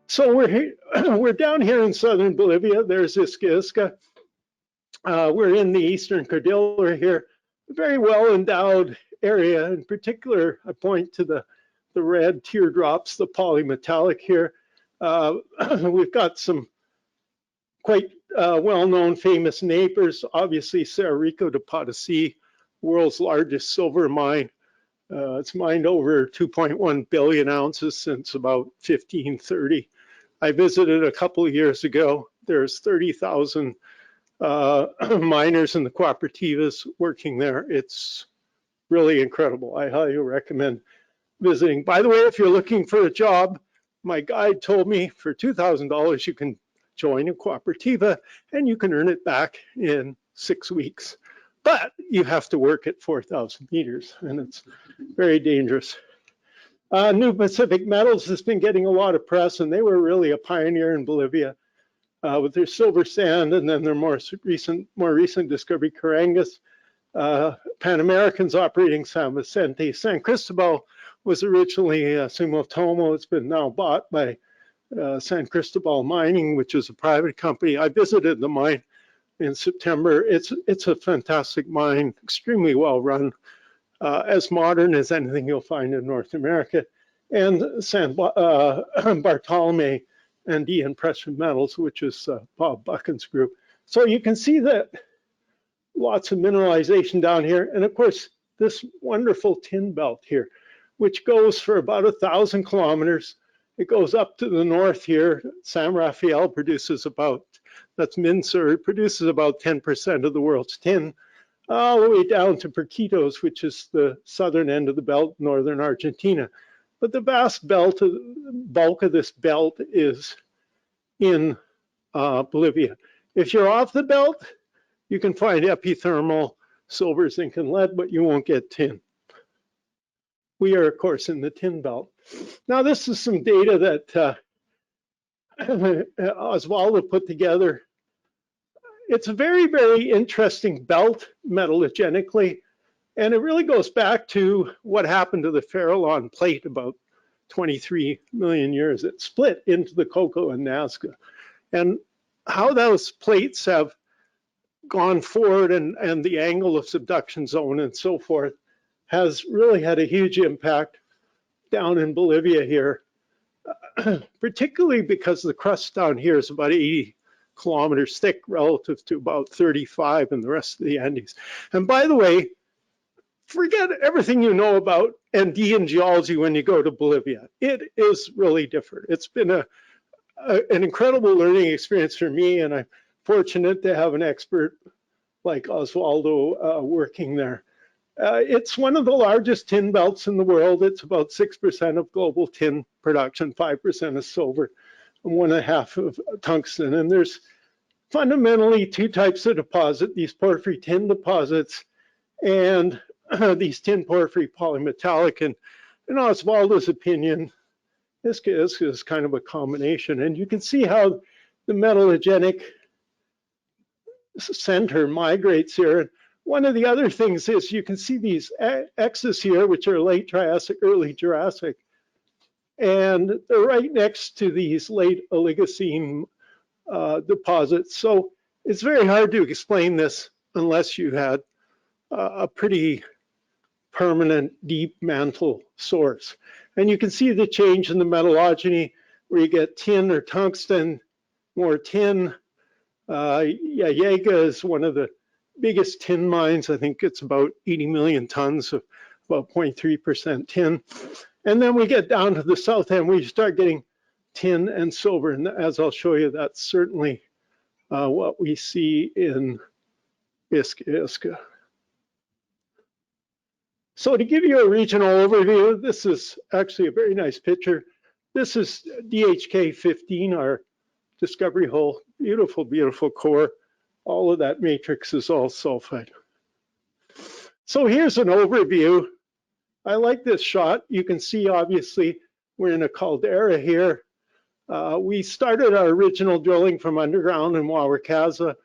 So we're here, we're down here in southern Bolivia. There's Isca. We're in the Eastern Cordillera here, a very well endowed area. In particular, I point to the red teardrops, the polymetallic here. We've got some quite well-known famous neighbors, obviously Cerro Rico de Potosí, world's largest silver mine. It's mined over 2.1 billion ounces since about 1530. I visited a couple of years ago. There's 30,000 miners in the cooperativas working there. It's really incredible. I highly recommend visiting. By the way, if you're looking for a job, my guide told me for $2,000 you can join a cooperativa and you can earn it back in 6 weeks. But you have to work at 4,000 meters and it's very dangerous. New Pacific Metals has been getting a lot of press, and they were really a pioneer in Bolivia with their silver sand, and then their more recent discovery, Carangas. Pan American's operating San Vicente. San Cristobal was originally Sumitomo. It's been now bought by San Cristobal Mining, which is a private company. I visited the mine in September. It's a fantastic mine, extremely well run. As modern as anything you'll find in North America, and San Bartolome and Ian Precious Metals, which is Bob Buchan's group. So you can see that lots of mineralization down here, and of course this wonderful tin belt here, which goes for about 1,000 kilometers. It goes up to the north here. San Rafael produces about, that's Minsur, produces about 10% of the world's tin, all the way down to Perquitos, which is the southern end of the belt, northern Argentina. But the vast bulk of this belt is in Bolivia. If you're off the belt, you can find epithermal, silver, zinc, and lead, but you won't get tin. We are, of course, in the tin belt. Now, this is some data that Osvaldo put together. It's a very, very interesting belt metallurgically, and it really goes back to what happened to the Farallon plate about 23 million years. It split into the Coco and Nazca, and how those plates have gone forward and the angle of subduction zone and so forth has really had a huge impact down in Bolivia here, particularly because the crust down here is about 80 kilometers thick relative to about 35 in the rest of the Andes. And by the way, forget everything you know about Andean geology when you go to Bolivia. It is really different. It's been an incredible learning experience for me, and I'm fortunate to have an expert like Osvaldo working there. It's one of the largest tin belts in the world. It's about 6% of global tin production, 5% of silver, and 1.5% of tungsten. And there's fundamentally two types of deposit, these porphyry tin deposits and these tin porphyry polymetallic. And in Osvaldo's opinion, this is kind of a combination. And you can see how the metallogenic center migrates here. And one of the other things is you can see these X's here, which are late Triassic, early Jurassic. And they're right next to these late Oligocene deposits. So it's very hard to explain this unless you had a pretty permanent deep mantle source. And you can see the change in the metallogeny where you get tin or tungsten, more tin. Jaega is one of the biggest tin mines. I think it's about 80 million tons of about 0.3% tin. And then we get down to the south end where you start getting tin and silver. And as I'll show you, that's certainly what we see in Isca. So to give you a regional overview, this is actually a very nice picture. This is DHK 15, our discovery hole. Beautiful, beautiful core. All of that matrix is all sulfide. So here's an overview. I like this shot. You can see, obviously, we're in a caldera here. We started our original drilling from underground in Wauwakaza.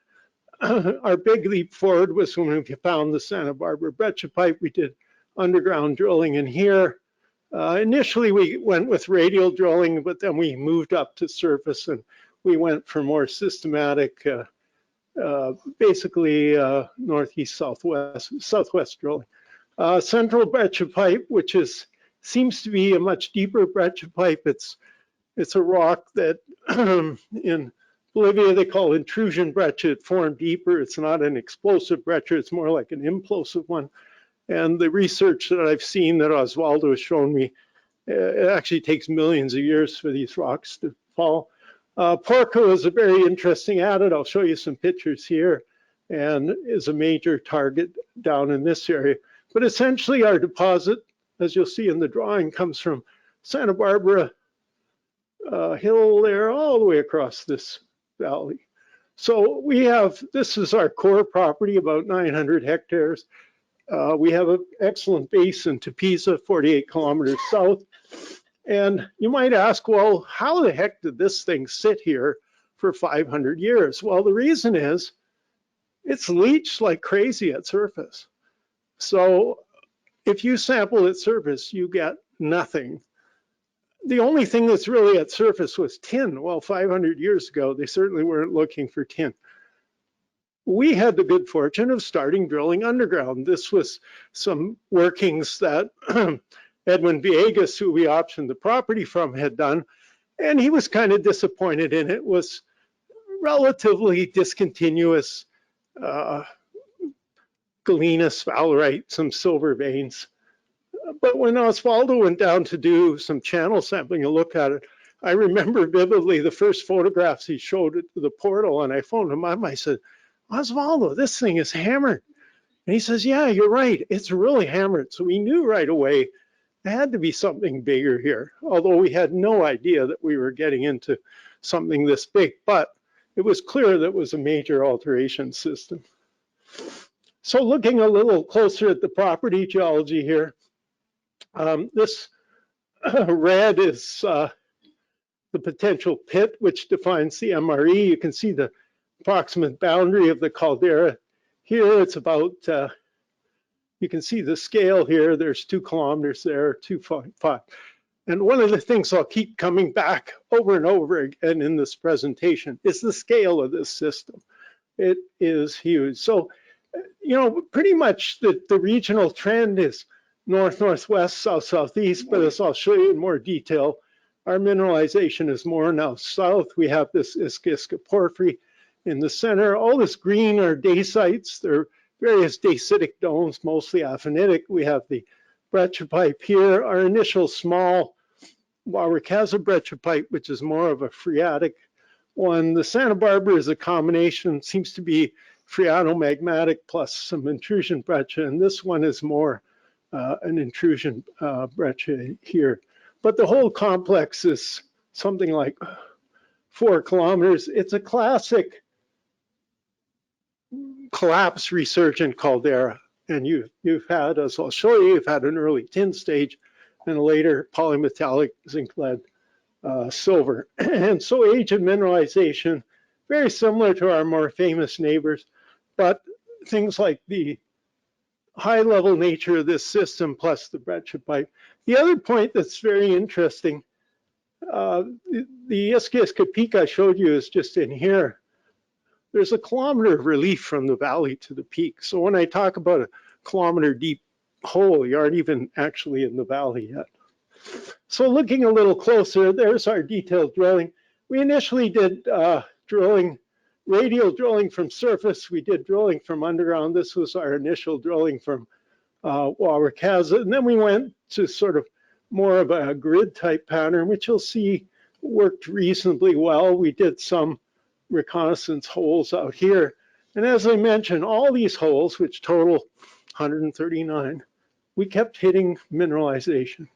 Our big leap forward was when we found the Santa Barbara breccia pipe. We did underground drilling in here. Initially, we went with radial drilling, but then we moved up to surface and we went for more systematic, basically northeast, southwest drilling. Central breccia pipe, which seems to be a much deeper breccia pipe. It's a rock that in Bolivia they call intrusion breccia. It formed deeper. It's not an explosive breccia. It's more like an implosive one. And the research that I've seen that Osvaldo has shown me, it actually takes millions of years for these rocks to fall. Porco is a very interesting adit. I'll show you some pictures here, and is a major target down in this area. But essentially our deposit, as you'll see in the drawing, comes from Santa Barbara hill there all the way across this valley. So this is our core property, about 900 hectares. We have an excellent basin to Pisa, 48 kilometers south. And you might ask, well, how the heck did this thing sit here for 500 years? Well, the reason is it's leached like crazy at surface. So if you sample at surface, you get nothing. The only thing that's really at surface was tin. Well, 500 years ago, they certainly weren't looking for tin. We had the good fortune of starting drilling underground. This was some workings that Edwin Villegas, who we optioned the property from, had done, and he was kind of disappointed in it. It was relatively discontinuous galena, sphalerite, some silver veins. But when Osvaldo went down to do some channel sampling, a look at it, I remember vividly the first photographs he showed at the portal, and I phoned him up. I said, Osvaldo, this thing is hammered. And he says, yeah, you're right. It's really hammered. So we knew right away there had to be something bigger here, although we had no idea that we were getting into something this big. But it was clear that it was a major alteration system. So looking a little closer at the property geology here, this red is the potential pit, which defines the MRE. You can see the approximate boundary of the caldera. Here it's about, you can see the scale here. There's 2 kilometers there, 2.5. And one of the things I'll keep coming back over and over again in this presentation is the scale of this system. It is huge. So, you know, pretty much the regional trend is north-northwest, south-southeast, but as I'll show you in more detail, our mineralization is more now south. We have this Iska porphyry in the center. All this green are dacites. They're various dacitic domes, mostly aphanitic. We have the breccia pipe here. Our initial small Wauwakaza breccia pipe, which is more of a phreatic one. The Santa Barbara is a combination, seems to be phreatomagmatic plus some intrusion breccia, and this one is more an intrusion breccia here. But the whole complex is something like 4 kilometers. It's a classic collapse resurgent caldera, and you've had, as I'll show you, you've had an early tin stage and a later polymetallic zinc lead silver. And so age of mineralization, very similar to our more famous neighbors, but things like the high level nature of this system plus the breccia pipe. The other point that's very interesting, the Iska peak I showed you is just in here. There's a kilometer of relief from the valley to the peak. So when I talk about a kilometer deep hole, you aren't even actually in the valley yet. So looking a little closer, there's our detailed drilling. We initially did radial drilling from surface. We did drilling from underground. This was our initial drilling from Wauwakaza. And then we went to sort of more of a grid type pattern, which you'll see worked reasonably well. We did some reconnaissance holes out here. And as I mentioned, all these holes, which total 139, we kept hitting mineralization.